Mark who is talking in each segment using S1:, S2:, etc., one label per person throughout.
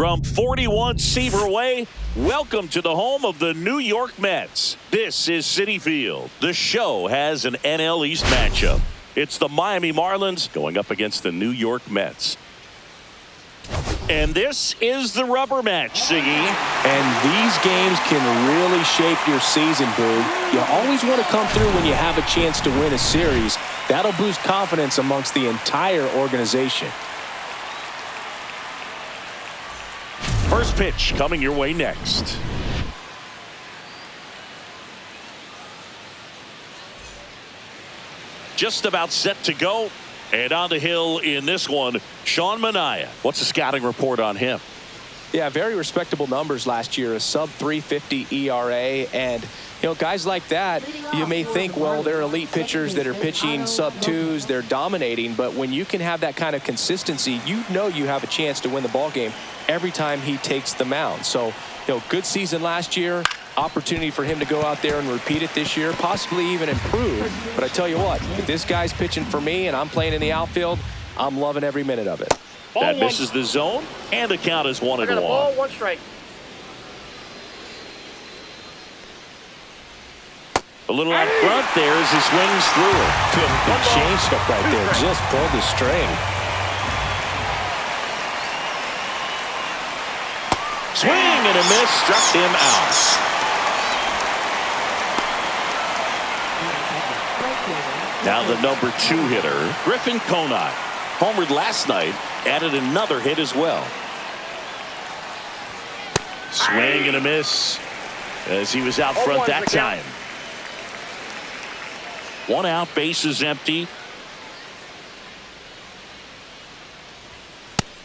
S1: From 41 Seaver Way, welcome to the home of the New York Mets. This is Citi Field. The show has an NL East matchup. It's the Miami Marlins going up against the New York Mets. And this is the rubber match, Siggy.
S2: And these games can really shape your season, Boog. You always want to come through when you have a chance to win a series. That'll boost confidence amongst the entire organization.
S1: First pitch coming your way next. Just about set to go. And on the hill in this one, MIA-R. What's the scouting report on him?
S2: Yeah, very respectable numbers last year. A sub-350 ERA. And, you know, guys like that, you may think, well, they're elite pitchers that are pitching sub-2s. They're dominating. But when you can have that kind of consistency, you know you have a chance to win the ball game every time he takes the mound. So, you know, good season last year. Opportunity for him to go out there and repeat it this year, possibly even improve. But I tell you what, if this guy's pitching for me and I'm playing in the outfield, I'm loving every minute of it.
S1: That misses the zone, and the count is 1-1.
S3: Ball, 1 strike.
S1: A little out front there as he swings through it.
S2: Good change up right there. Just pulled the string.
S1: Swing and a miss, struck him out. Now the number 2 hitter, Griffin Conine. Homered last night, added another hit as well. Swing and a miss as he was out front that time. 1 out, bases empty.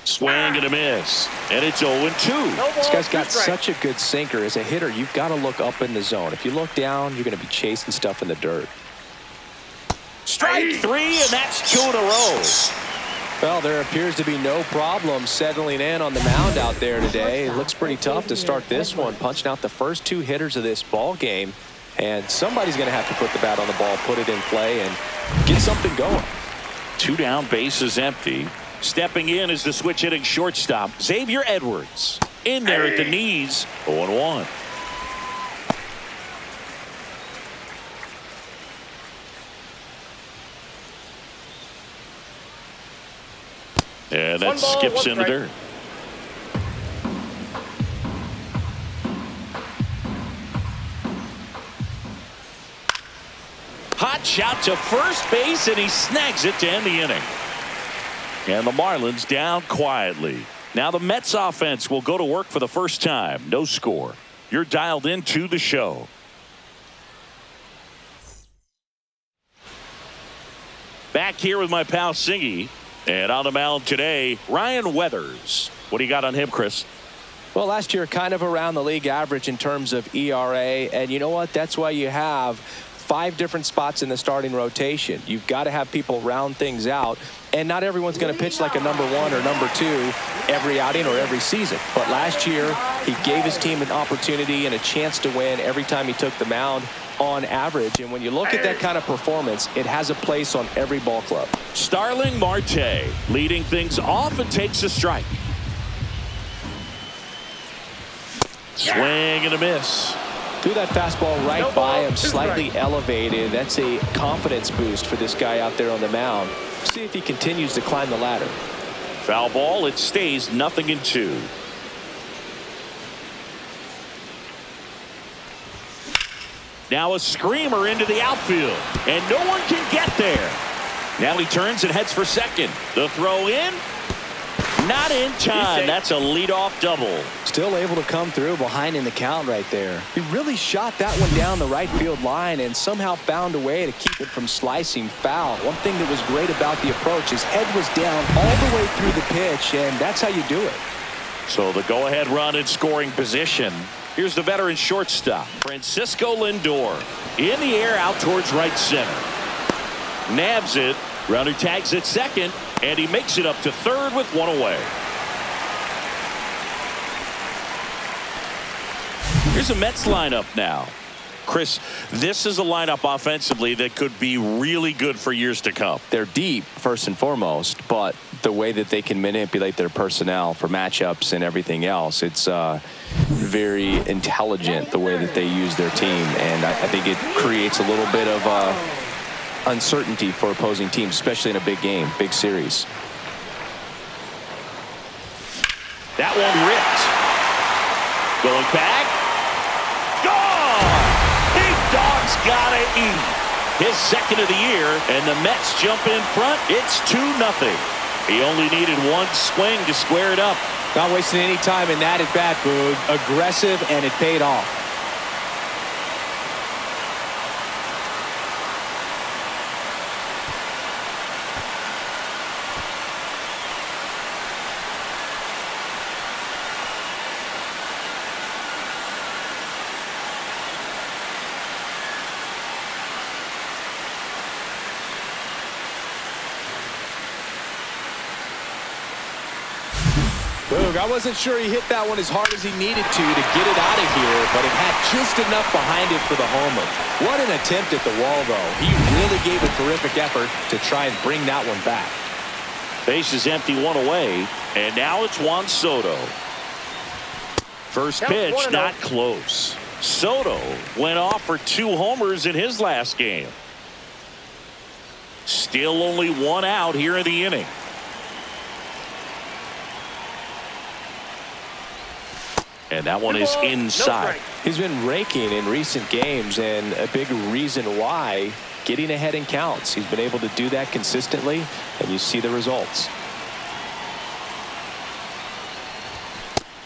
S1: Swing and a miss, and it's 0-2.
S2: This guy's got such a good sinker. As a hitter, you've got to look up in the zone. If you look down, you're going to be chasing stuff in the dirt.
S1: Strike 3, and that's 2 in a row.
S2: Well, there appears to be no problem settling in on the mound out there today. It looks pretty tough to start this one, punching out the first 2 hitters of this ball game. And somebody's going to have to put the bat on the ball, put it in play, and get something going.
S1: 2 down, bases empty. Stepping in is the switch hitting shortstop, Xavier Edwards. In there at the knees, 0-1. And that skips in the dirt. Hot shot to first base, and he snags it to end the inning. And the Marlins down quietly. Now the Mets offense will go to work for the first time. No score. You're dialed into the show. Back here with my pal Singy. And on the mound today, MIA-R.Weathers. What do you got on him, Chris?
S2: Well, last year kind of around the league average in terms of ERA. And you know what? That's why you have 5 different spots in the starting rotation. You've got to have people round things out. And not everyone's going to pitch like a number 1 or number 2 every outing or every season. But last year, he gave his team an opportunity and a chance to win every time he took the mound on average. And when you look at that kind of performance, it has a place on every ball club.
S1: Starling Marte leading things off and takes a strike. Swing and a miss.
S2: Threw that fastball right by him, slightly elevated. That's a confidence boost for this guy out there on the mound. See if he continues to climb the ladder.
S1: Foul ball. It stays 0-2. Now a screamer into the outfield, and no one can get there. Now he turns and heads for second. The throw in, not in time. That's a leadoff double.
S4: Still able to come through behind in the count right there.
S2: He really shot that one down the right field line and somehow found a way to keep it from slicing foul. One thing that was great about the approach, his head was down all the way through the pitch, and that's how you do it.
S1: So the go-ahead run in scoring position. Here's the veteran shortstop, Francisco Lindor. In the air out towards right center. Nabs it. Runner tags at second, and he makes it up to third with 1 away. Here's a Mets lineup now. Chris, this is a lineup offensively that could be really good for years to come.
S2: They're deep, first and foremost, but the way that they can manipulate their personnel for matchups and everything else, it's very intelligent the way that they use their team. And I think it creates a little bit of uncertainty for opposing teams, especially in a big game, big series.
S1: That one ripped. Going back. Gone! Big Dog's gotta eat. His second of the year, and the Mets jump in front. It's 2-0. He only needed one swing to square it up.
S4: Not wasting any time in that at bat, Boog. Aggressive, and it paid off. Boog, I wasn't sure he hit that one as hard as he needed to get it out of here, but it had just enough behind it for the homer. What an attempt at the wall, though. He really gave a terrific effort to try and bring that one back.
S1: Base is empty, one away, and now it's Juan Soto. First pitch, not close. Soto went off for 2 homers in his last game. Still only 1 out here in the inning. And that one is inside.
S2: He's been raking in recent games, and a big reason why, getting ahead in counts. He's been able to do that consistently, and you see the results.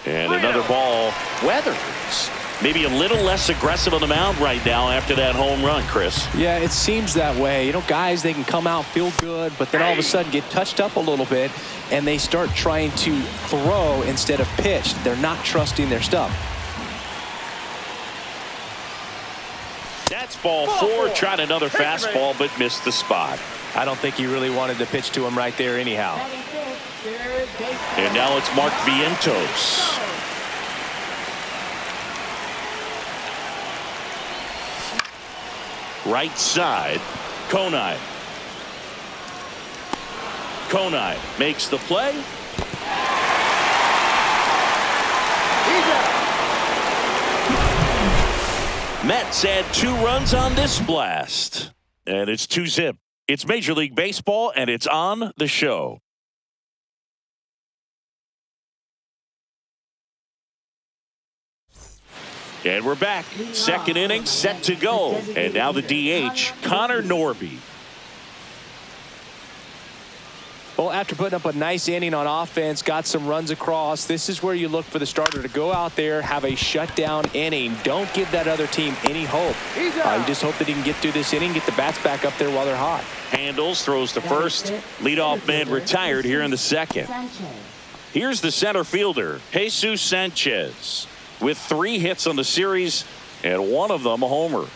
S1: And another ball. Weathers maybe a little less aggressive on the mound right now after that home run, Chris.
S2: Yeah, it seems that way. You know, guys, they can come out, feel good, but then all of a sudden get touched up a little bit, and they start trying to throw instead of pitch. They're not trusting their stuff.
S1: That's ball 4. Tried another fastball, but missed the spot.
S2: I don't think he really wanted to pitch to him right there anyhow.
S1: And now it's Mark Vientos. Right side, Conine. Conine makes the play. Mets add 2 runs on this blast. And it's 2-zip. It's Major League Baseball, and it's on the show. And we're back. Second inning set to go. And now the DH, Connor Norby.
S2: Well, after putting up a nice inning on offense, got some runs across, this is where you look for the starter to go out there, have a shutdown inning. Don't give that other team any hope. You just hope that he can get through this inning, get the bats back up there while they're hot.
S1: Handles, throws to first. Leadoff man retired here in the second. Here's the center fielder, Jesus Sanchez, with 3 hits on the series, and 1 of them a homer.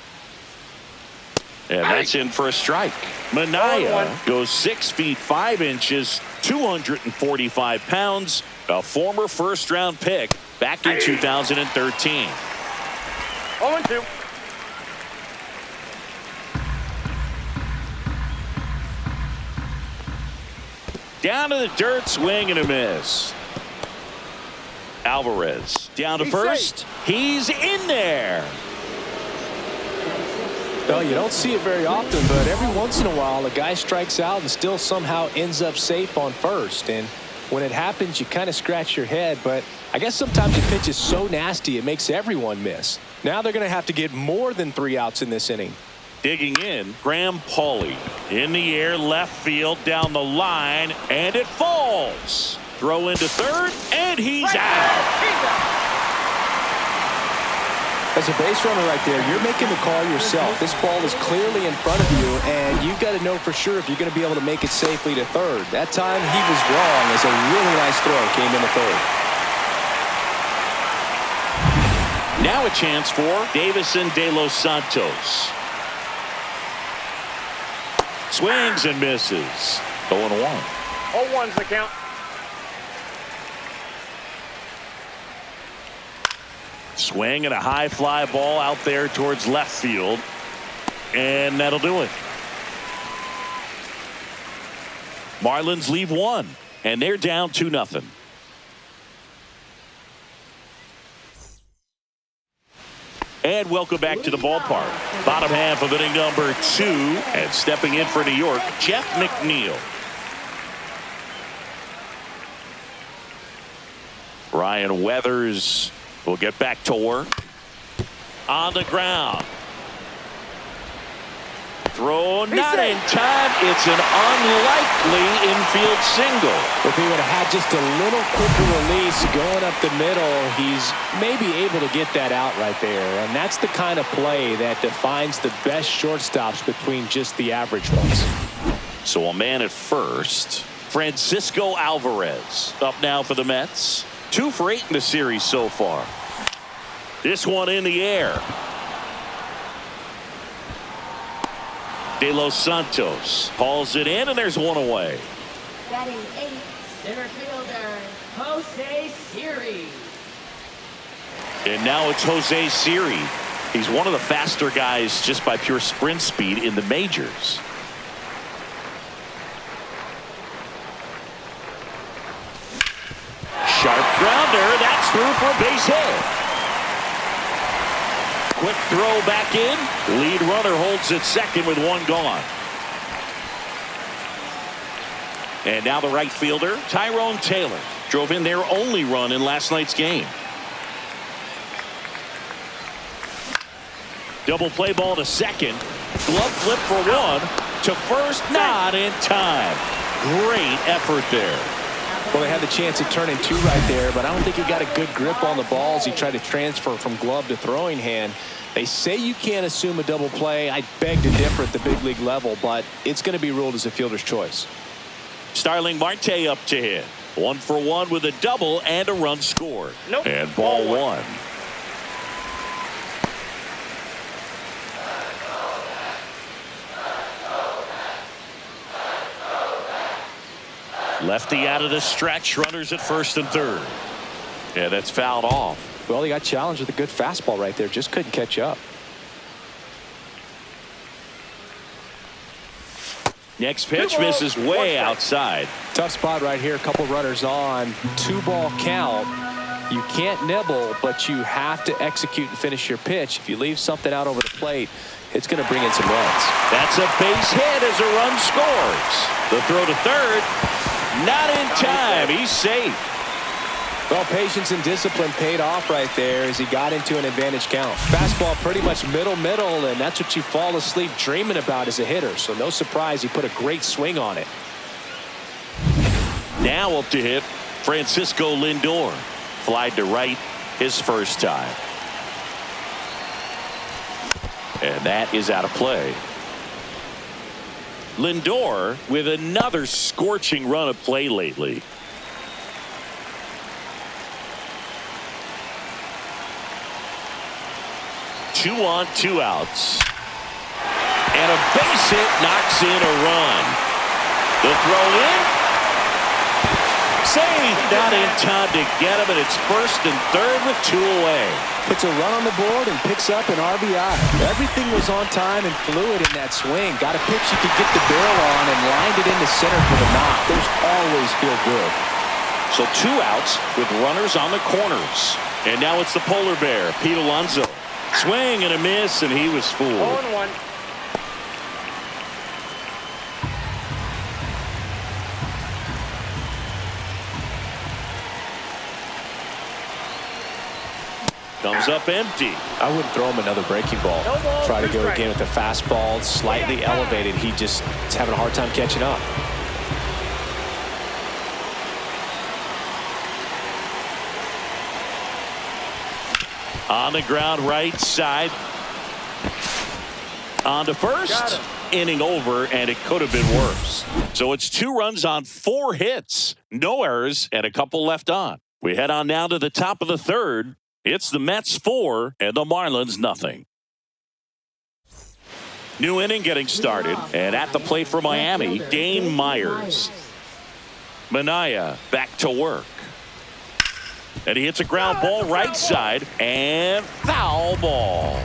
S1: And that's in for a strike. McManaea goes 6 feet 5 inches, 245 pounds, a former first-round pick back in 2013.
S3: 0-2.
S1: Down to the dirt, swing and a miss. Alvarez down to first. He's in there.
S2: Well, you don't see it very often, but every once in a while a guy strikes out and still somehow ends up safe on first. And when it happens, you kind of scratch your head. But I guess sometimes the pitch is so nasty it makes everyone miss. Now they're going to have to get more than 3 outs in this inning.
S1: Digging in, Graham Pauley in the air, left field, down the line, and it falls. Throw into third, and he's out.
S2: As a base runner right there, you're making the call yourself. This ball is clearly in front of you, and you've got to know for sure if you're going to be able to make it safely to third. That time he was wrong as a really nice throw came into third.
S1: Now a chance for Davison De Los Santos. Swings and misses. 0-1.
S3: 0-1's the count.
S1: Swing and a high fly ball out there towards left field. And that'll do it. Marlins leave one. And they're down 2-0. And welcome back to the ballpark. Bottom half of inning number 2. And stepping in for New York, Jeff McNeil. Ryan Weathers will get back to work. On the ground. Throw not in time. It's an unlikely infield single.
S2: If he would have had just a little quicker release going up the middle, he's maybe able to get that out right there. And that's the kind of play that defines the best shortstops between just the average ones.
S1: So a man at first. Francisco Alvarez up now for the Mets. 2 for 8 in the series so far. This one in the air. De Los Santos hauls it in, and there's one away.
S5: Batting 8, center fielder, Jose Siri.
S1: And now it's Jose Siri. He's one of the faster guys just by pure sprint speed in the majors. Sharp grounder. That's through for a base hit. Quick throw back in. Lead runner holds at second with one gone. And now the right fielder, Tyrone Taylor, drove in their only run in last night's game. Double play ball to second. Glove flip for one. To first, not in time. Great effort there.
S2: Well, they had the chance of turning 2 right there, but I don't think he got a good grip on the balls. He tried to transfer from glove to throwing hand. They say you can't assume a double play. I beg to differ at the big league level, but it's going to be ruled as a fielder's choice.
S1: Starling Marte up to hit. 1 for 1 with a double and a run scored.
S3: Nope.
S1: And ball 1. Lefty out of the stretch. Runners at first and third. Yeah, that's fouled off.
S2: Well, he got challenged with a good fastball right there. Just couldn't catch up.
S1: Next pitch misses way outside.
S2: Tough spot right here. A couple runners on. 2-ball count. You can't nibble, but you have to execute and finish your pitch. If you leave something out over the plate, it's going to bring in some runs.
S1: That's a base hit as a run scores. The throw to third. Not in time. He's safe.
S2: Well, patience and discipline paid off right there as he got into an advantage count. Fastball pretty much middle, and that's what you fall asleep dreaming about as a hitter. So no surprise he put a great swing on it.
S1: Now up to hit, Francisco Lindor. Flied to right his first time. And that is out of play. Lindor with another scorching run of play lately. Two on, 2 outs. And a base hit knocks in a run. The throw in. Safe, not in time to get him, and it's first and third with 2 away.
S2: Puts a run on the board and picks up an RBI. Everything was on time and fluid in that swing. Got a pitch you could get the barrel on and lined it into center for the knock. Those always feel good.
S1: So 2 outs with runners on the corners. And now it's the polar bear, Pete Alonso. Swing and a miss, and he was fooled.
S3: 0-1.
S1: Comes up empty.
S2: I wouldn't throw him another breaking ball.
S3: No ball,
S2: Try to
S3: 2
S2: go
S3: strikes.
S2: again with the fastball, slightly elevated. He just is having a hard time catching up.
S1: On the ground right side. On to first. Inning over, and it could have been worse. So it's 2 runs on 4 hits. No errors and a couple left on. We head on now to the top of the third. It's the Mets 4 and the Marlins nothing. New inning getting started, and at the plate for Miami, Dane Myers. Manaea back to work. And he hits a ground ball right side and foul ball.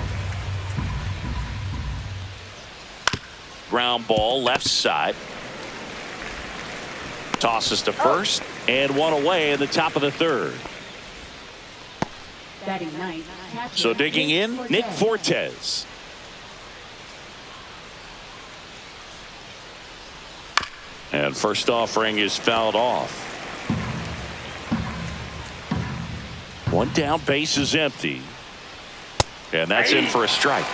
S1: Ground ball left side. Tosses to first and one away in the top of the third.
S5: Batting ninth, catcher,
S1: So digging in, Nick Fortes. And first offering is fouled off. One down, base is empty. And that's in for a strike.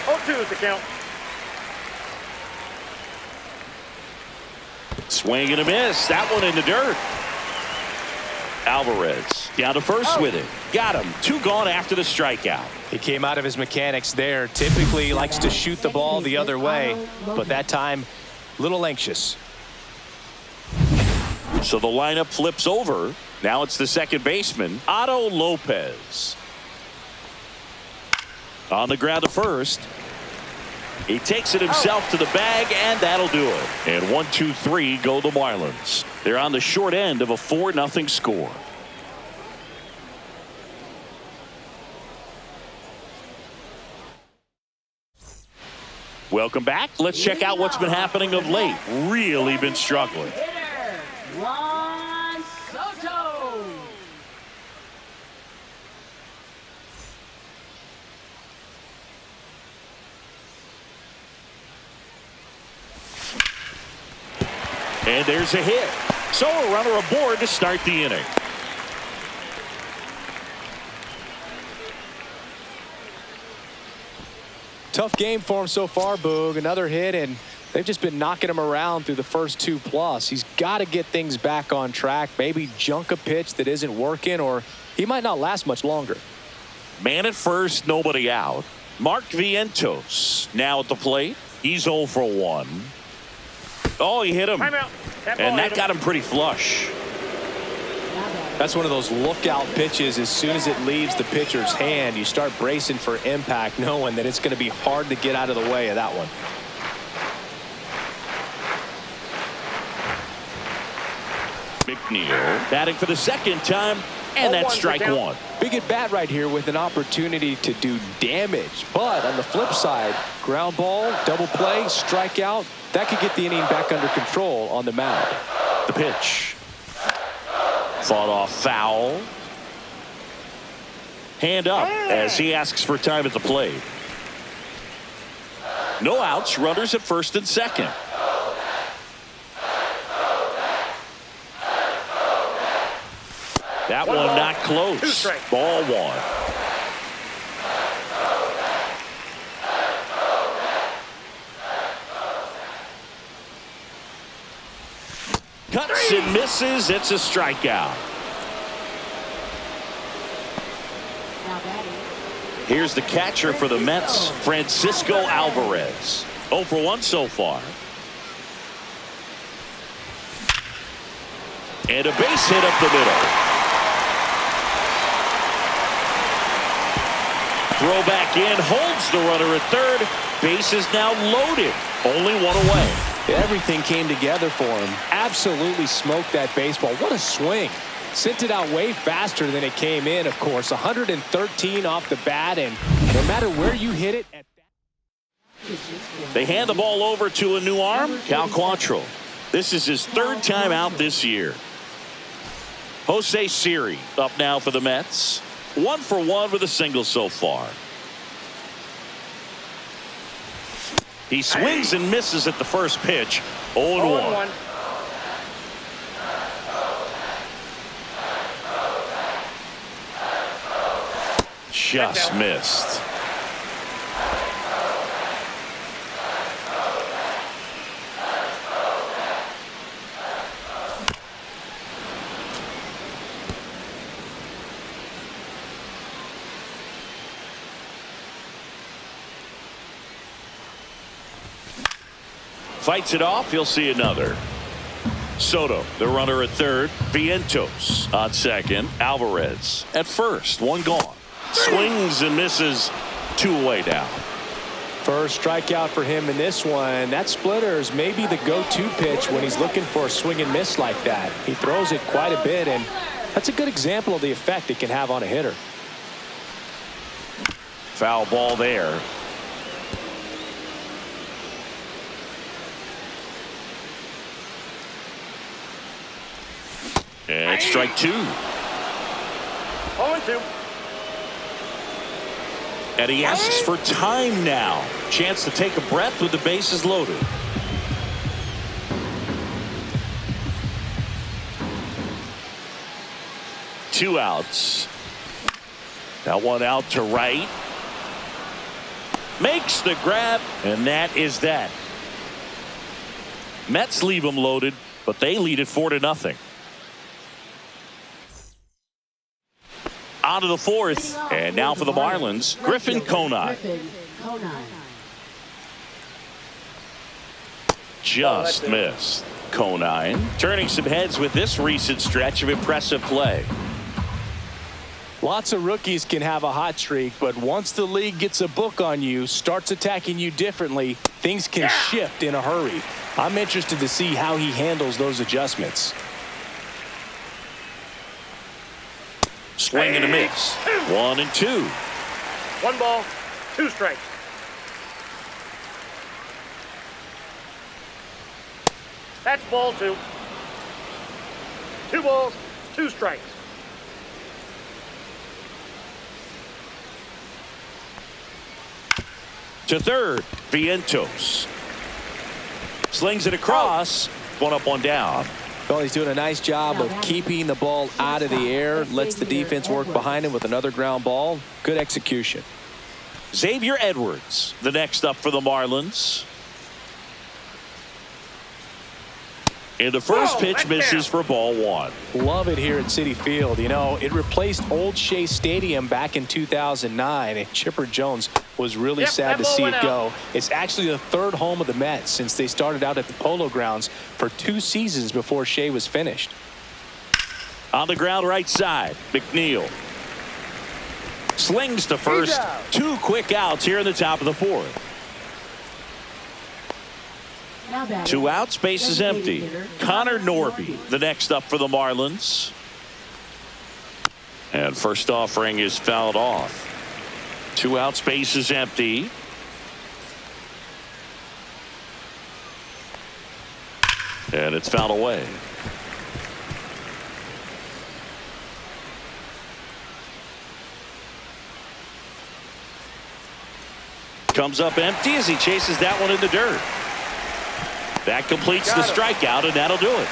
S3: 0-2 is the count.
S1: Swing and a miss. That one in the dirt. Alvarez down to first with it. Got him. 2 gone after the strikeout.
S2: He came out of his mechanics there. Typically he likes to shoot the ball the other way, but that time a little anxious.
S1: So the lineup flips over. Now it's the second baseman, Otto Lopez. On the ground to first. He takes it himself to the bag, and that'll do it. And 1-2-3 go the Marlins. They're on the short end of a 4-0 score. Welcome back. Let's check out what's been happening of late. Really been struggling.
S5: hitter, Juan Soto.
S1: And there's a hit. So a runner aboard to start the inning.
S2: Tough game for him so far, Boog. Another hit, and they've just been knocking him around through the first 2+. He's got to get things back on track. Maybe junk a pitch that isn't working, or he might not last much longer.
S1: Man at first, nobody out. Mark Vientos now at the plate. He's 0 for 1. Oh, he hit him.
S3: Timeout.
S1: And that got him pretty flush.
S2: That's one of those lookout pitches. As soon as it leaves the pitcher's hand, you start bracing for impact, knowing that it's going to be hard to get out of the way of that one.
S1: McNeil batting for the second time, and that's strike 1.
S2: Big at bat right here with an opportunity to do damage. But on the flip side, ground ball, double play, strikeout, that could get the inning back under control on the mound.
S1: The pitch. Fought off foul. Hand up as he asks for time at the plate. No outs, runners at first and second. That one not close. Ball 1. Cuts and misses. It's a strikeout.
S5: Now batting,
S1: Here's the catcher for the Mets, Francisco Alvarez. 0 for 1 so far. And a base hit up the middle. Throw back in, holds the runner at third. Base is now loaded. Only 1 away.
S2: Everything came together for him. Absolutely smoked that baseball. What a swing. Sent it out way faster than it came in, of course. 113 off the bat, and no matter where you hit it.
S1: They hand the ball over to a new arm, Cal Quantrill. This is his 3rd time out this year. Jose Siri up now for the Mets. 1 for 1 with a single so far. He swings and misses at the first pitch. 0-1. Just missed. Fights it off. He'll see another. Soto, the runner at third. Vientos on second. Alvarez at first. 1 gone. Swings and misses. 2 away now.
S2: First strikeout for him in this one. That splitter is maybe the go-to pitch when he's looking for a swing and miss like that. He throws it quite a bit, and That's a good example of the effect it can have on a hitter.
S1: Foul ball there. And it's strike 2.
S3: 0-2.
S1: And he asks for time now. Chance to take a breath with the bases loaded. Two outs. That one out to right. Makes the grab, and that is that. Mets leave them loaded, but they lead it 4-0. On to the fourth, and now for the Marlins, Griffin Conine. Just missed. Conine turning some heads with this recent stretch of impressive play.
S2: Lots of rookies can have a hot streak, but once the league gets a book on you, starts attacking you differently, things can shift in a hurry. I'm interested to see how he handles those adjustments.
S1: Swing and a miss. 1-2.
S3: 1 ball, 2 strikes. That's ball 2. 2 balls, 2 strikes.
S1: To third, Vientos. Slings it across. 1 up, 1 down.
S2: Well, he's doing a nice job of keeping the ball out of the air. Lets the defense work behind him with another ground ball. Good execution.
S1: Xavier Edwards, the next up for the Marlins. And the first pitch misses for ball 1.
S2: Love it here at Citi Field. You know, it replaced Old Shea Stadium back in 2009, and Chipper Jones was really sad to see it go. It's actually the 3rd home of the Mets since they started out at the Polo Grounds for 2 seasons before Shea was finished.
S1: On the ground right side, McNeil. Slings to first. 2 quick outs here in the top of the 4th. 2 outs, base is empty. Connor Norby, the next up for the Marlins. And first offering is fouled off. 2 outs, base is empty. And it's fouled away. Comes up empty as he chases that one in the dirt. That completes the strikeout, and that'll do it.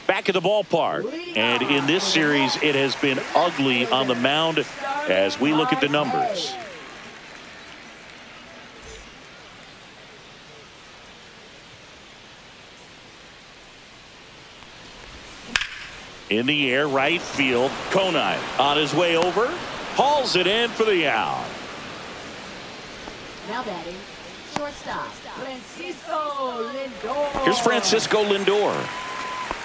S1: Back at the ballpark, and in this series it has been ugly on the mound as we look at the numbers. In the air, right field. Conine on his way over. Hauls it in for the out.
S5: Now batting, shortstop, Francisco Lindor.
S1: Here's Francisco Lindor.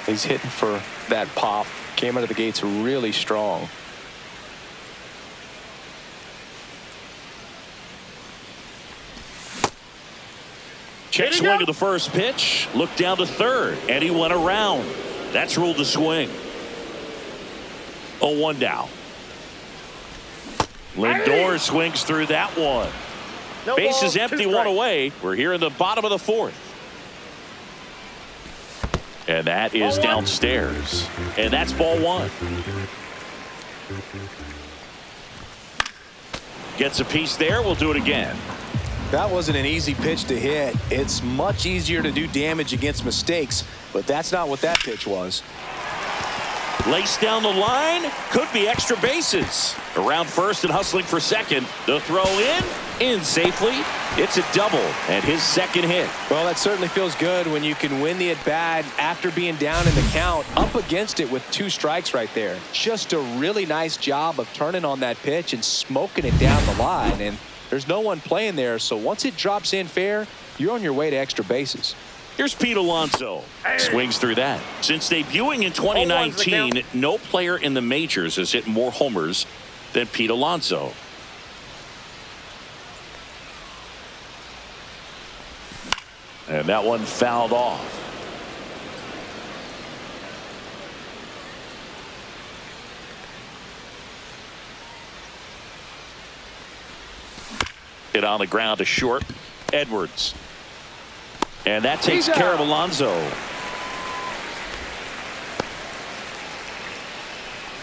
S2: He's hitting for that pop. Came out of the gates really strong.
S1: Check swing of the first pitch. Looked down to third, and he went around. That's ruled a swing. 0-1 down. Lindor swings through that one. Base is empty, 1 away. We're here in the bottom of the 4th. And that is downstairs. And that's ball 1. Gets a piece there. We'll do it again.
S2: That wasn't an easy pitch to hit. It's much easier to do damage against mistakes, but that's not what that pitch was.
S1: Laced down the line. Could be extra bases. Around first and hustling for second. The throw in safely. It's a double and his second hit.
S2: Well, that certainly feels good when you can win the at-bat after being down in the count, up against it with 2 strikes right there. Just a really nice job of turning on that pitch and smoking it down the line. And there's no one playing there, so once it drops in fair, you're on your way to extra bases.
S1: Here's Pete Alonso. Swings through that. Since debuting in 2019, no player in the majors has hit more homers than Pete Alonso. And that one fouled off. Hit on the ground to short. Edwards. And that takes care of Alonso.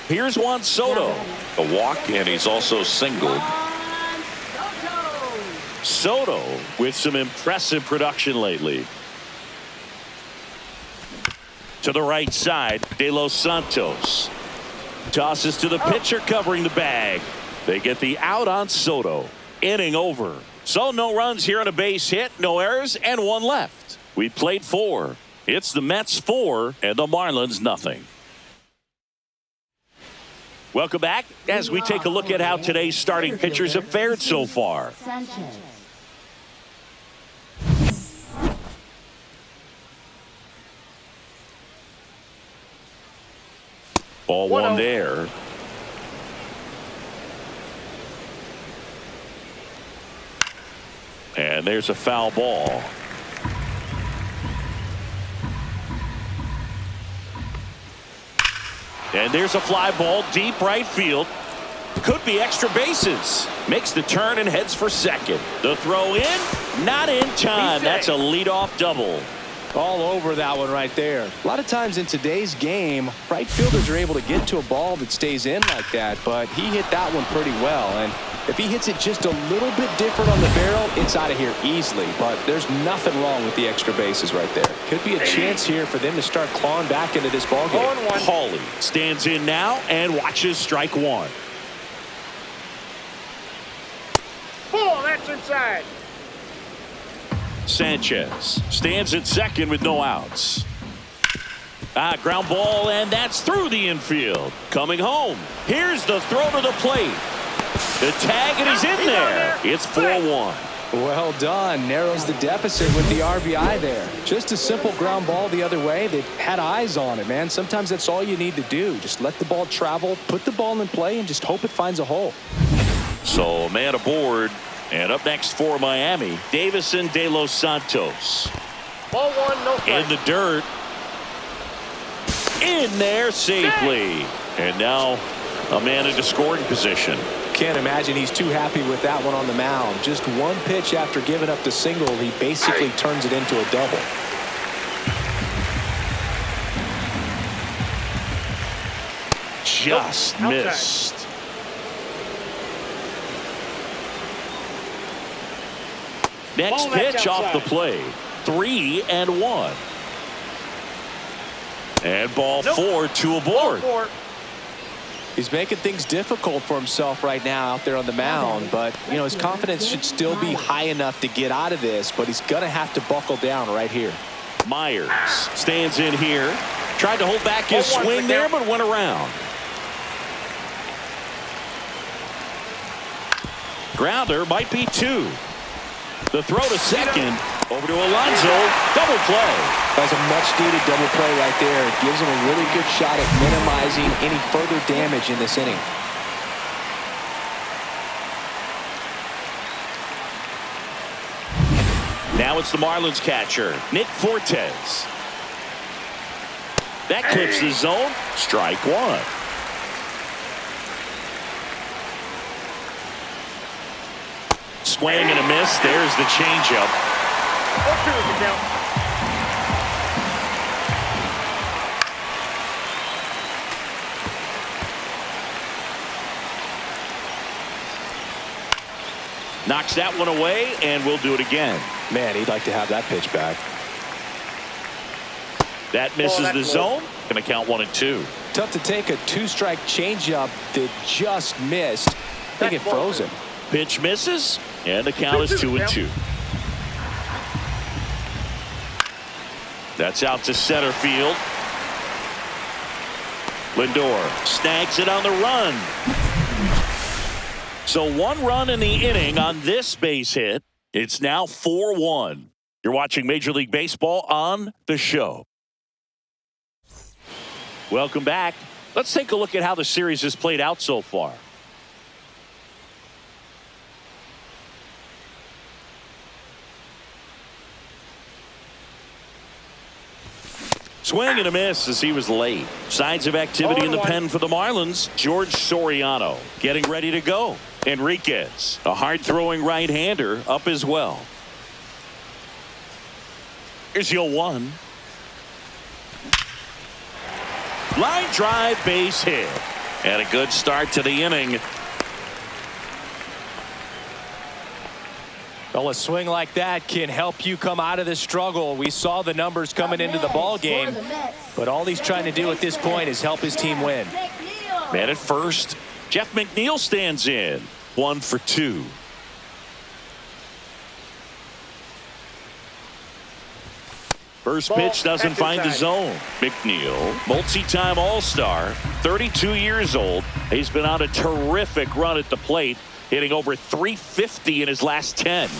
S1: Here's Juan Soto. A walk, and he's also singled. Soto with some impressive production lately. To the right side, De Los Santos. Tosses to the pitcher covering the bag. They get the out on Soto. Inning over. So no runs here on a base hit, no errors, and one left. We played 4. It's the Mets 4 and the Marlins nothing. Welcome back as we take a look at how today's starting pitchers have fared so far.
S5: Sanchez.
S1: Ball 1 there. And there's a foul ball. And there's a fly ball deep right field. Could be extra bases. Makes the turn and heads for second. The throw in, not in time. That's a leadoff double.
S2: All over that one right there. A lot of times in today's game, right fielders are able to get to a ball that stays in like that, but he hit that one pretty well. And if he hits it just a little bit different on the barrel, it's out of here easily. But there's nothing wrong with the extra bases right there. Could be a chance here for them to start clawing back into this ball game.
S1: Hawley stands in now and watches strike 1.
S3: Ball, that's inside.
S1: Sanchez stands at second with no outs. Ground ball, and that's through the infield. Coming home. Here's the throw to the plate. The tag, and he's in there. It's 4-1.
S2: Well done. Narrows the deficit with the RBI there. Just a simple ground ball the other way. They had eyes on it, man. Sometimes that's all you need to do. Just let the ball travel, put the ball in play, and just hope it finds a hole.
S1: So, man aboard. And up next for Miami, Davison De Los Santos.
S3: Ball 1, no strike.
S1: In the dirt. In there safely. And now a man into scoring position.
S2: Can't imagine he's too happy with that one on the mound. Just one pitch after giving up the single, he basically turns it into a double.
S1: Just missed. Next pitch off the plate. 3-1. And ball 4, 2 aboard.
S2: He's making things difficult for himself right now out there on the mound, but you know his confidence should still be high enough to get out of this, but he's gonna have to buckle down right here.
S1: Myers stands in here. Tried to hold back his swing there, but went around. Grounder might be 2. The throw to second. Over to Alonso. Double play.
S2: That was a much-needed double play right there. It gives him a really good shot at minimizing any further damage in this inning.
S1: Now it's the Marlins catcher, Nick Fortes. That clips the zone. Strike 1. Swing and a miss. There's the changeup.
S3: 4-2 is the count.
S1: Knocks that one away, and we'll do it again.
S2: Man, he'd like to have that pitch back.
S1: That misses the zone. Going to count 1 and 2.
S2: Tough to take a 2-strike changeup that just missed. I think it froze him.
S1: Pitch misses, and the count is 2 and 2. That's out to center field. Lindor snags it on the run. So 1 run in the inning on this base hit. It's now 4-1. You're watching Major League Baseball on the show. Welcome back. Let's take a look at how the series has played out so far. Swing and a miss as he was late. Signs of activity in the pen for the Marlins. George Soriano getting ready to go. Enriquez, a hard-throwing right-hander, up as well. Here's 0-1. Line drive, base hit. And a good start to the inning.
S2: Well, a swing like that can help you come out of this struggle. We saw the numbers coming into the ball game, but all he's trying to do at this point is help his team win.
S1: Man at first. Jeff McNeil stands in. 1 for 2. First pitch doesn't find the zone. McNeil, multi-time All-Star, 32 years old. He's been on a terrific run at the plate, hitting over .350 in his last 10.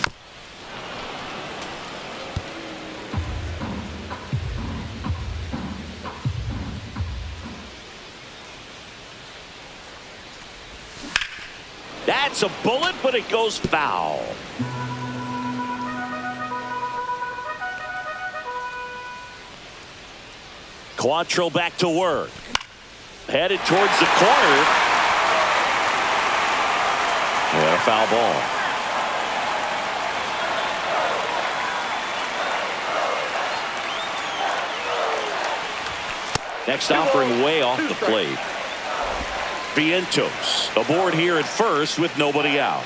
S1: That's a bullet, but it goes foul. Quantrill back to work. Headed towards the corner. And a foul ball. Next offering way off the plate. Vientos aboard here at first with nobody out.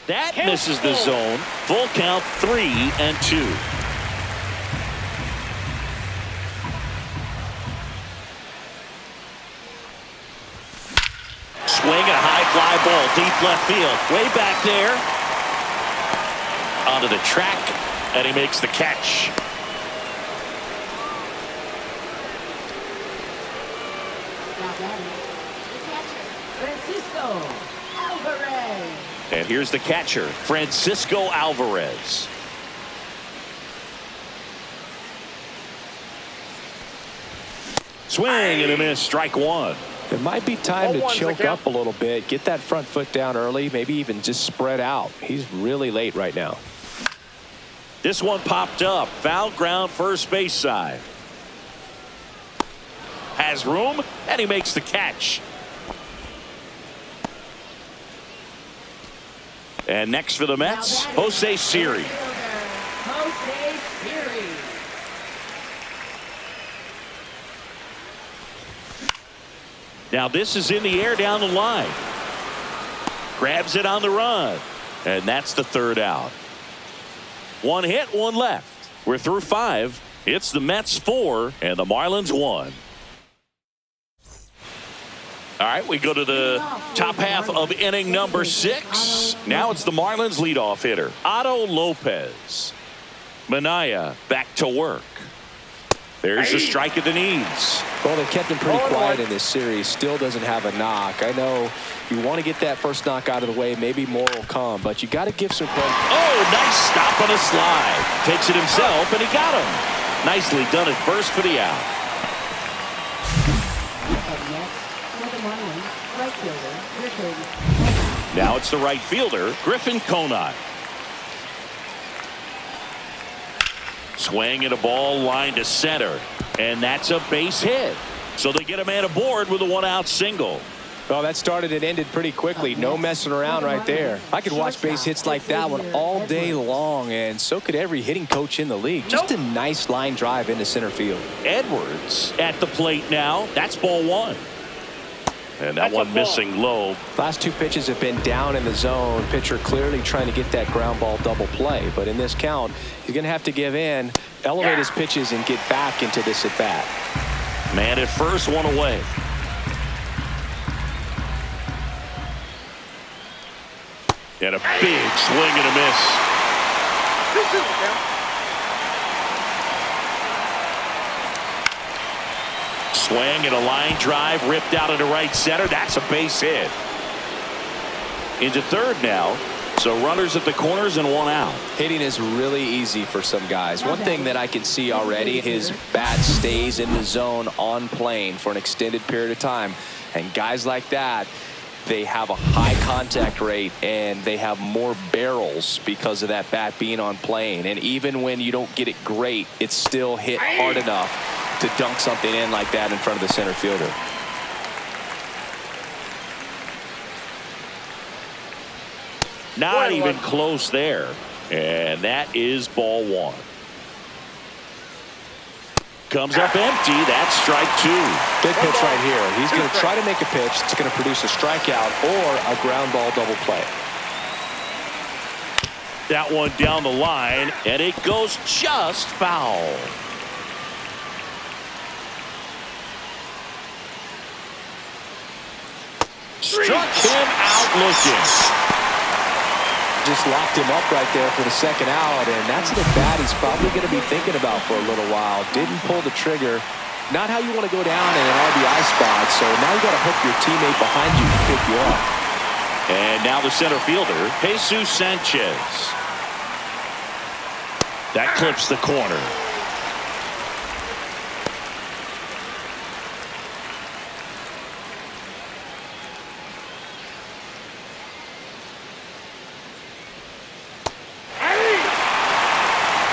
S1: That misses the zone. Full count, 3-2. Swing and a high fly ball, deep left field, way back there. Onto the track, and he makes the catch.
S5: Francisco Alvarez.
S1: And here's the catcher, Francisco Alvarez. Swing and a miss, strike one.
S2: It might be time to choke up a little bit, get that front foot down early, maybe even just spread out. He's really late right now.
S1: This one popped up, foul ground, first base side. Has room, and he makes the catch. And next for the Mets, Jose Siri.
S5: Jose Siri.
S1: Now this is in the air down the line. Grabs it on the run. And that's the third out. One hit, one left. We're through 5. It's the Mets 4 and the Marlins 1. All right, we go to the top half of inning number 6. Now it's the Marlins leadoff hitter, Otto Lopez. Manaea back to work. There's the strike at the knees.
S2: Well, they kept him pretty quiet in this series. Still doesn't have a knock. I know you want to get that first knock out of the way. Maybe more will come, but you got to give some credit.
S1: Oh, nice stop on a slide. Takes it himself, and he got him. Nicely done at first for the out. Now it's the right fielder, Griffin Conine. Swing and a ball line to center, and that's a base hit. So they get a man aboard with a one-out single.
S2: Well, that started and ended pretty quickly. No messing around right there. I could watch base hits like that one all day long, and so could every hitting coach in the league. Just a nice line drive into center field.
S1: Edwards at the plate now. That's ball one. And that one missing low.
S2: Last 2 pitches have been down in the zone. Pitcher clearly trying to get that ground ball double play. But in this count, he's going to have to give in, elevate his pitches, and get back into this at bat.
S1: Man at first, one away. And a big swing and a miss.
S3: 2-2 count.
S1: Swing and a line drive ripped out into right center. That's a base hit. Into third now. So runners at the corners and one out.
S2: Hitting is really easy for some guys. One thing that I can see already, his bat stays in the zone on plane for an extended period of time. And guys like that, they have a high contact rate and they have more barrels because of that bat being on plane. And even when you don't get it great, it's still hit hard enough to dunk something in like that in front of the center fielder.
S1: Not even close there. And that is ball one. Comes up empty. That's strike two.
S2: Big pitch right here. He's going to try to make a pitch that's going to produce a strikeout or a ground ball double play.
S1: That one down the line, and it goes just foul. Struck him out looking.
S2: Just locked him up right there for the second out, and that's the bat he's probably going to be thinking about for a little while. Didn't pull the trigger. Not how you want to go down in an RBI spot, so now you got to hook your teammate behind you to pick you up.
S1: And now the center fielder, Jesus Sanchez. That clips the corner.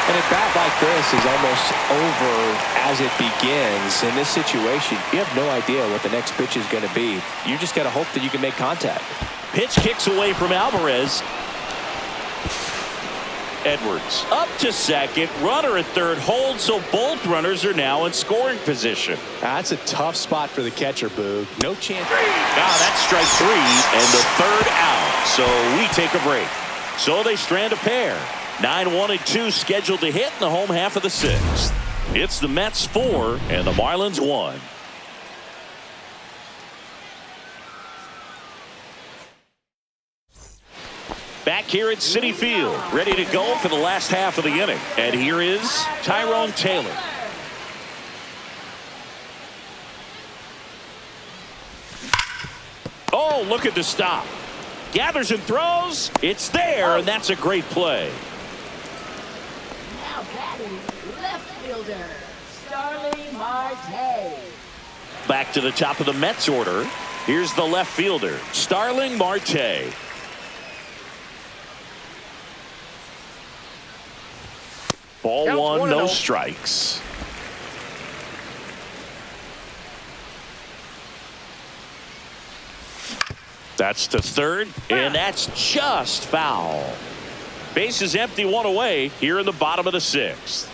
S2: And a bat like this is almost over as it begins. In this situation, you have no idea what the next pitch is going to be. You just got to hope that you can make contact.
S1: Pitch kicks away from Alvarez. Edwards up to second. Runner at third holds, so both runners are now in scoring position.
S2: That's a tough spot for the catcher, Boog. No chance.
S1: Now that's strike three and the third out. So we take a break. So they strand a pair. 9-1 and 2 scheduled to hit in the home half of the sixth. It's the Mets 4 and the Marlins 1. Back here at Citi Field, ready to go for the last half of the inning. And here is Tyrone Taylor. Oh, look at the stop. Gathers and throws. It's there, and that's a great play.
S5: Now batting, left fielder, Starling Marte.
S1: Back to the top of the Mets order. Here's the left fielder, Starling Marte. Ball
S3: Counts
S1: one, no
S3: 1-0.
S1: strikes. That's to third, and that's just foul. Base is empty, one away here in the bottom of the sixth.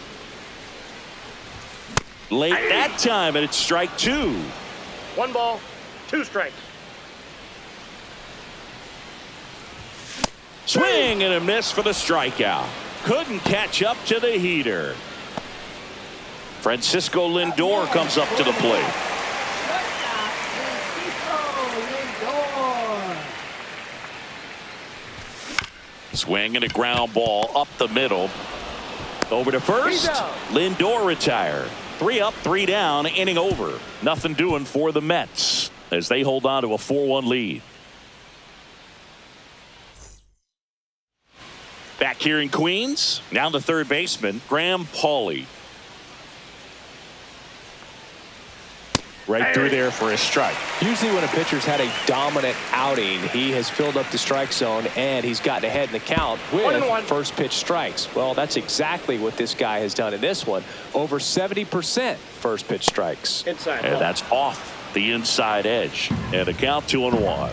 S1: Late that time, and it's strike two.
S3: 1 ball, 2 strikes.
S1: Swing and a miss for the strikeout. Couldn't catch up to the heater. Francisco Lindor comes up to the plate.
S5: Shortstop, Francisco Lindor.
S1: Swing and a ground ball up the middle. Over to first.
S3: He's out.
S1: Lindor retired. 3 up, 3 down, inning over. Nothing doing for the Mets as they hold on to a 4-1 lead. Back here in Queens, now the third baseman, Graham Pauley. Right through there for a strike.
S2: Usually when a pitcher's had a dominant outing, he has filled up the strike zone and he's gotten ahead in the count with
S3: 1-1.
S2: first pitch strikes. Well, that's exactly what this guy has done in this one. Over 70% first pitch strikes.
S3: Inside.
S1: And that's off the inside edge. And a count 2-1.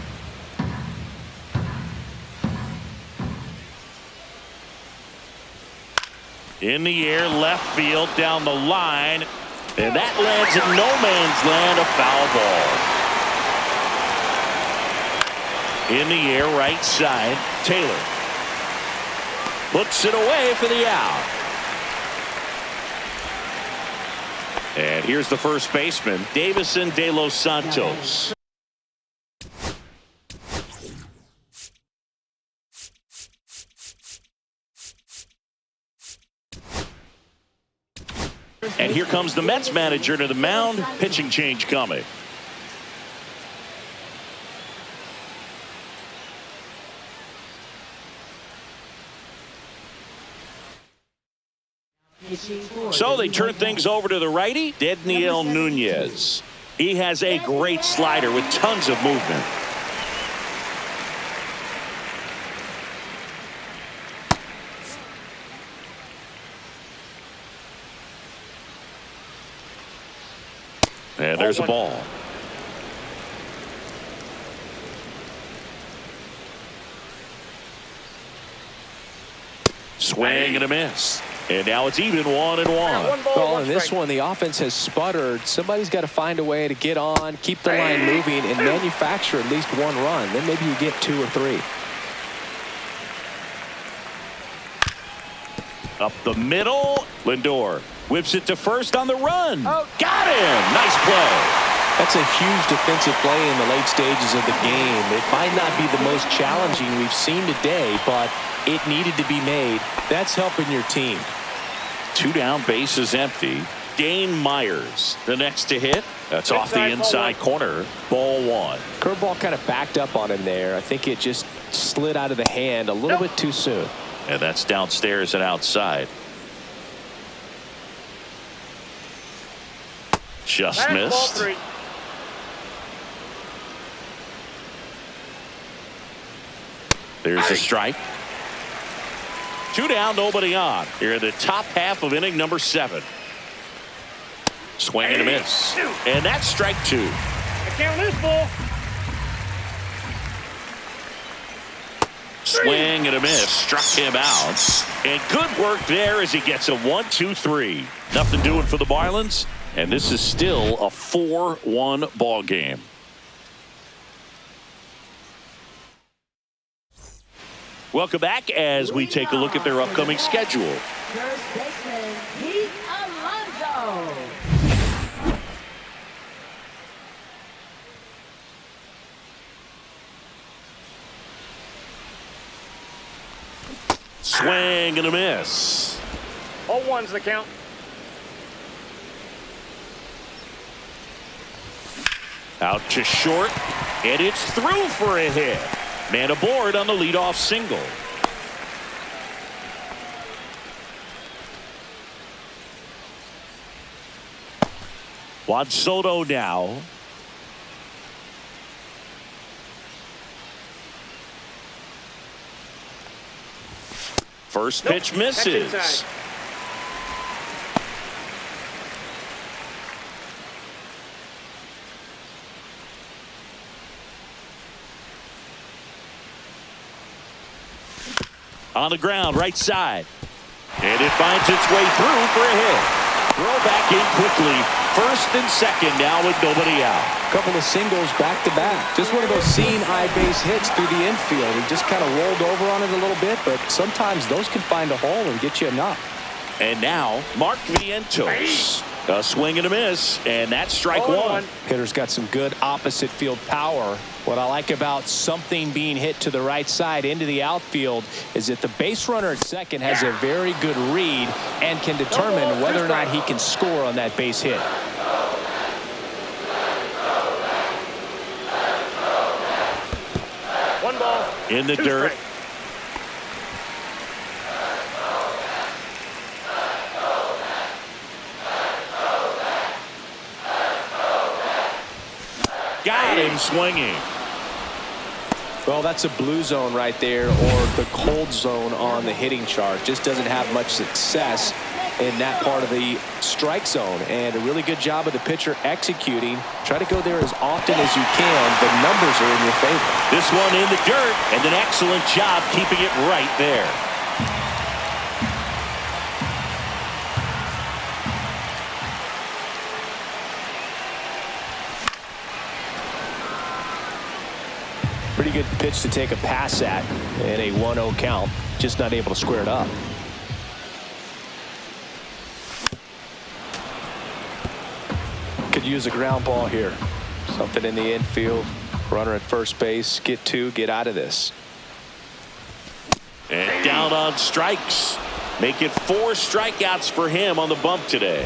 S1: In the air, left field, down the line. And that lands in no man's land, a foul ball. In the air, right side, Taylor. Puts it away for the out. And here's the first baseman, Davison De Los Santos. And here comes the Mets manager to the mound. Pitching change coming. So they turn things over to the righty, Dedniel Nunez. He has a great slider with tons of movement. And there's a ball. Swing and a miss. And now it's even 1-1.
S2: Well, in this one, the offense has sputtered. Somebody's got to find a way to get on, keep the line moving, and manufacture at least one run. Then maybe you get 2 or 3.
S1: Up the middle. Lindor whips it to first on the run. Got him. Nice play.
S2: That's a huge defensive play in the late stages of the game. It might not be the most challenging we've seen today, but it needed to be made. That's helping your team.
S1: 2 down, bases empty. Dane Myers, the next to hit. That's off the inside corner. Ball 1.
S2: Curveball kind of backed up on him there. I think it just slid out of the hand a little bit too soon.
S1: And that's downstairs and outside. Just missed. There's a strike. 2 down, nobody on. Here in the top half of inning number 7. Swing and a miss. And that's strike 2.
S3: I count this ball.
S1: Swing and a miss. Struck him out. And good work there as he gets a 1-2-3. Nothing doing for the Marlins. And this is still a 4-1 ball game. Welcome back as we take a look at their upcoming schedule.
S5: First baseman, Pete Alonso.
S1: Swing and a miss.
S3: All ones the count.
S1: Out to short, and it's through for a hit. Man aboard on the leadoff single. Juan Soto now. First pitch misses. On the ground, right side. And it finds its way through for a hit. Throw back in quickly. First and second now with nobody out.
S2: Couple of singles back to back. Just one of those seeing eye base hits through the infield. He just kind of rolled over on it a little bit, but sometimes those can find a hole and get you enough.
S1: And now Mark Vientos. A swing and a miss, and that's strike 1.
S2: Hitter's got some good opposite field power. What I like about something being hit to the right side into the outfield is that the base runner at second has a very good read and can determine whether or not he can score on that base hit.
S3: One ball.
S1: In the dirt.
S3: Strikes.
S1: Got him swinging.
S2: Well, that's a blue zone right there, or the cold zone on the hitting chart. Just doesn't have much success in that part of the strike zone. And a really good job of the pitcher executing. Try to go there as often as you can. The numbers are in your favor.
S1: This one in the dirt, and an excellent job keeping it right there.
S2: Pretty good pitch to take a pass at in a 1-0 count. Just not able to square it up. Could use a ground ball here. Something in the infield. Runner at first base. Get 2. Get out of this.
S1: And down on strikes. Make it 4 strikeouts for him on the bump today.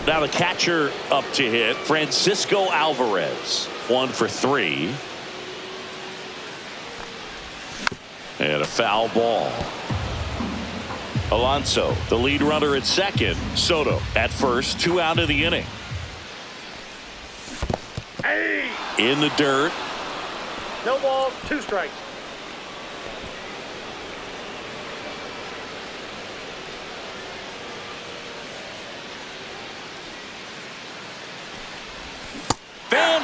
S1: Now the catcher up to hit. Francisco Alvarez. 1 for 3. And a foul ball. Alonso, the lead runner at second. Soto at first. 2 out of the inning. In the dirt.
S3: No balls, 2 strikes.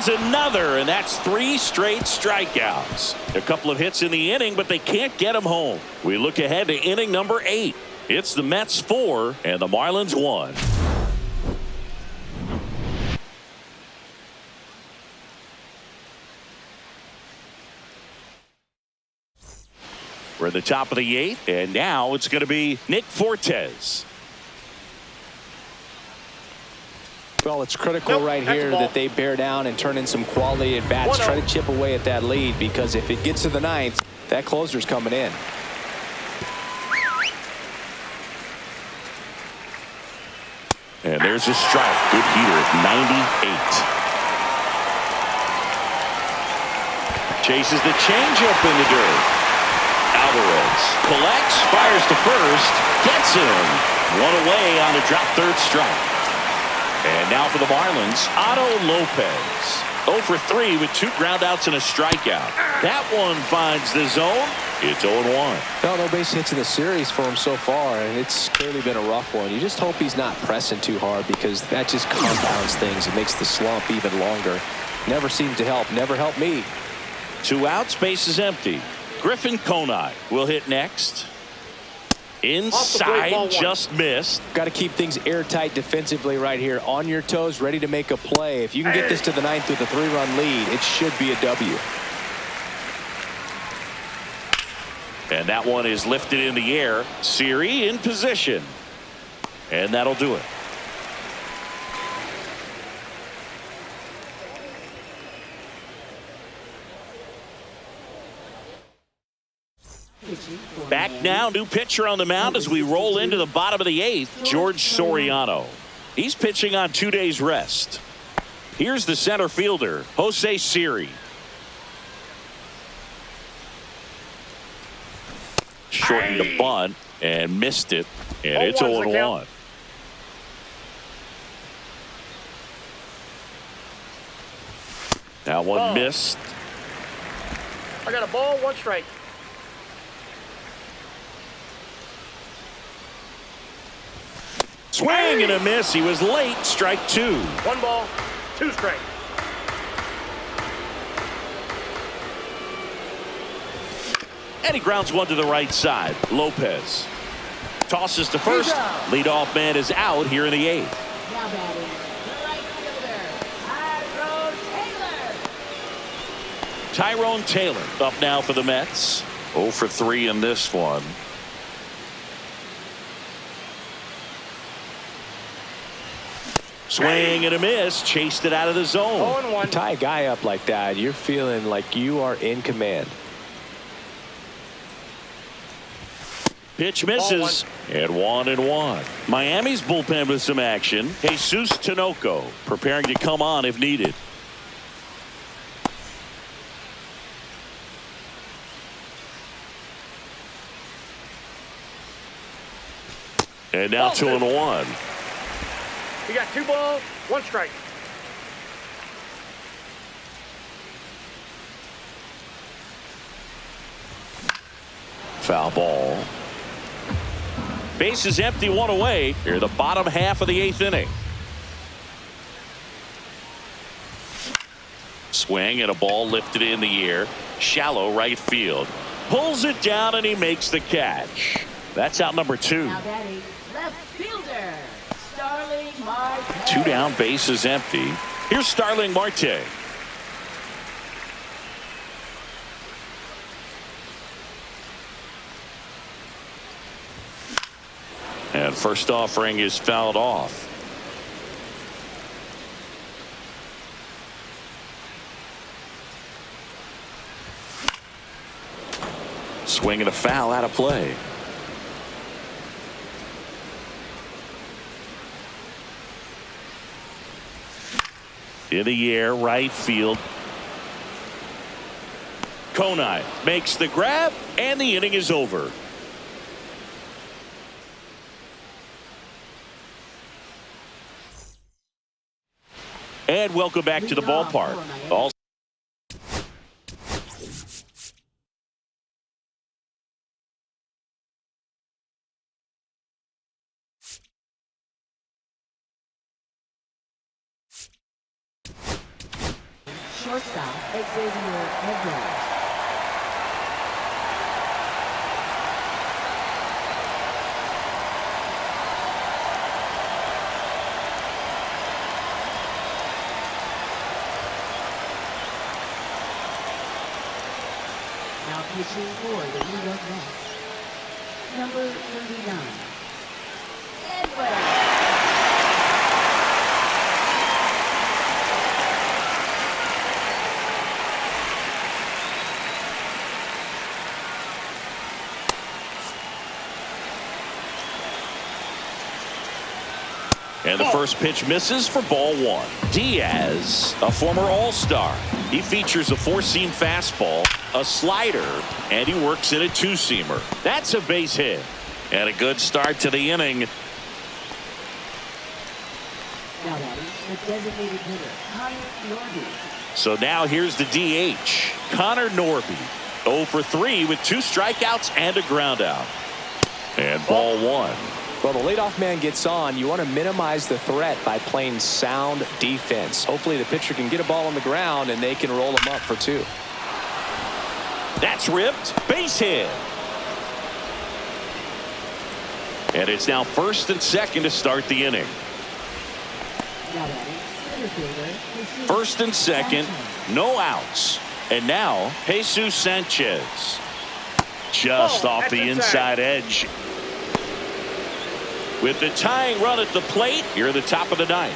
S1: There's another, and that's 3 straight strikeouts. A couple of hits in the inning, but they can't get him home. We look ahead to inning number 8. It's the Mets 4 and the Marlins 1. We're at the top of the 8th, and now it's going to be Nick Fortes.
S2: Well, it's critical right here that they bear down and turn in some quality at bats. Try to chip away at that lead, because if it gets to the 9th, that closer's coming in.
S1: And there's a strike. Good heater at 98. Chases the changeup in the dirt. Alvarez collects, fires to first, gets him. One away on a drop third strike. And now for the Marlins, Otto Lopez. 0 for 3 with 2 groundouts and a strikeout. That one finds the zone. It's 0-1.
S2: No base hits in the series for him so far, and it's clearly been a rough one. You just hope he's not pressing too hard, because that just compounds things. It makes the slump even longer. Never seemed to help. Never helped me.
S1: 2 outs, base is empty. Griffin Conine will hit next. Inside, just missed.
S2: Got to keep things airtight defensively right here. On your toes, ready to make a play. If you can get this to the 9th with a 3-run lead, it should be a W.
S1: And that one is lifted in the air. Siri in position. And that'll do it. Back now, new pitcher on the mound as we roll into the bottom of the 8th, George Soriano. He's pitching on 2 days rest. Here's the center fielder, Jose Siri. Shortened the bunt and missed it, and it's 0-1. That one missed.
S3: I got a ball, 1 strike.
S1: Swing and a miss. He was late. Strike 2.
S3: 1 ball, 2 strike.
S1: And he grounds one to the right side. Lopez tosses to first. Leadoff man is out here in the 8th.
S5: Now batting, the right fielder,
S1: Tyrone Taylor up now for the Mets. 0 for 3 in this one. Swing and a miss. Chased it out of the zone.
S3: 0-1.
S2: Tie a guy up like that, you're feeling like you are in command.
S1: Pitch misses. And 1-1. Miami's bullpen with some action. Jesus Tinoco preparing to come on if needed. And now 2-1.
S3: You got 2 balls, 1 strike.
S1: Foul ball. Base is empty, 1 away. Here the bottom half of the 8th inning. Swing and a ball lifted in the air. Shallow right field. Pulls it down and he makes the catch. That's out number 2.
S5: now batting, left fielder, Starling Marte.
S1: 2 down, base is empty. Here's Starling Marte. And first offering is fouled off. Swing and a foul out of play. In the air, right field. Conine makes the grab, and the inning is over. And welcome back to the ballpark. All
S5: shortstop, MIA-R.Weathers. Now pitching for the New York Mets, number 39, Edward.
S1: And the first pitch misses for ball one. Diaz, a former All-Star. He features a four-seam fastball, a slider, and he works in a two-seamer. That's a base hit. And a good start to the inning.
S5: Now batting, the designated hitter, Connor Norby.
S1: So now here's the DH, Connor Norby. 0 for 3 with 2 strikeouts and a ground out. And ball one.
S2: Well, the leadoff man gets on. You want to minimize the threat by playing sound defense. Hopefully the pitcher can get a ball on the ground and they can roll him up for 2.
S1: That's ripped. Base hit. And it's now first and second to start the inning.
S5: Now batting, center fielder,
S1: First and second, no outs. And now Jesus Sanchez. Just off the inside edge. With the tying run at the plate, here at the top of the ninth.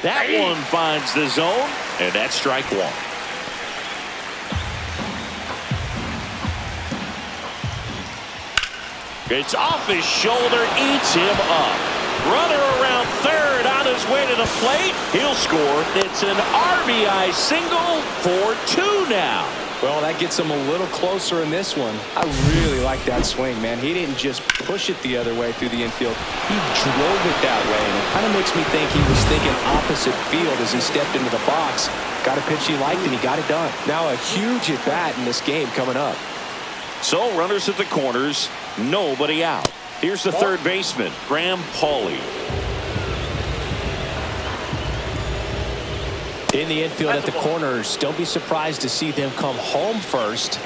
S1: That one finds the zone, and that's strike one. It's off his shoulder, eats him up. Runner around third on his way to the plate. He'll score. It's an RBI single for 2 now.
S2: Well, that gets him a little closer in this one. I really like that swing, man. He didn't just push it the other way through the infield. He drove it that way, and it kind of makes me think he was thinking opposite field as he stepped into the box. Got a pitch he liked, and he got it done. Now a huge at-bat in this game coming up.
S1: So runners at the corners, nobody out. Here's the third baseman, Graham Pauley.
S2: In the infield at the corners, don't be surprised to see them come home first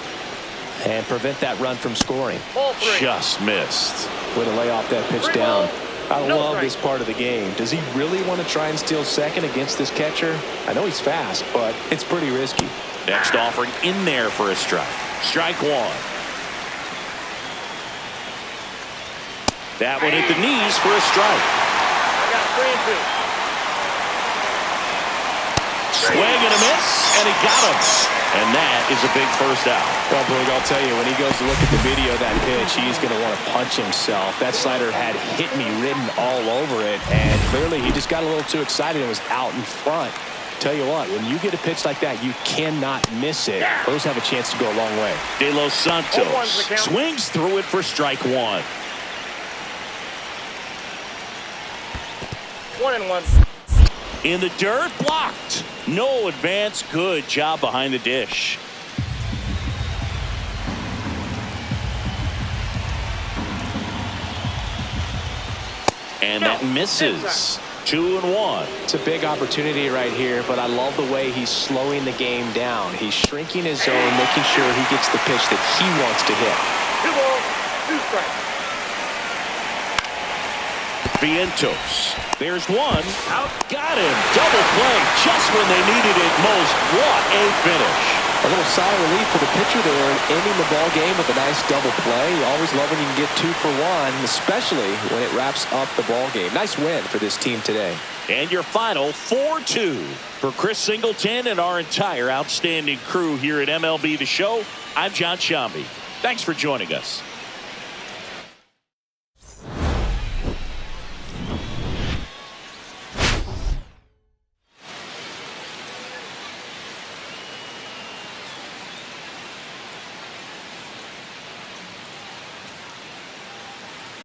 S2: and prevent that run from scoring.
S1: Just missed.
S2: Way to lay off that pitch down. I love this part of the game. Does he really want to try and steal second against this catcher? I know he's fast, but it's pretty risky.
S1: Next offering in there for a strike. Strike one. That one hit the knees for a strike.
S3: I got 3 and 2.
S1: Swing and a miss, and he got him. And that is a big first out.
S2: Well, Boog, I'll tell you, when he goes to look at the video of that pitch, he's going to want to punch himself. That slider had hit me written all over it, and clearly he just got a little too excited and was out in front. Tell you what, when you get a pitch like that, you cannot miss it. Those have a chance to go a long way.
S1: De Los Santos swings through it for strike one.
S3: 1 and 1.
S1: In the dirt, blocked. No advance. Good job behind the dish. And that misses. 2 and 1.
S2: It's a big opportunity right here, but I love the way he's slowing the game down. He's shrinking his zone, making sure he gets the pitch that he wants to hit.
S3: 2 balls, 2 strikes.
S1: Vientos. There's one. Out. Got him. Double play just when they needed it most. What a finish.
S2: A little sigh of relief for the pitcher there, ending the ball game with a nice double play. You always love when you can get 2 for 1, especially when it wraps up the ball game. Nice win for this team today.
S1: And your final 4-2. For Chris Singleton and our entire outstanding crew here at MLB The Show, I'm John Shambi. Thanks for joining us.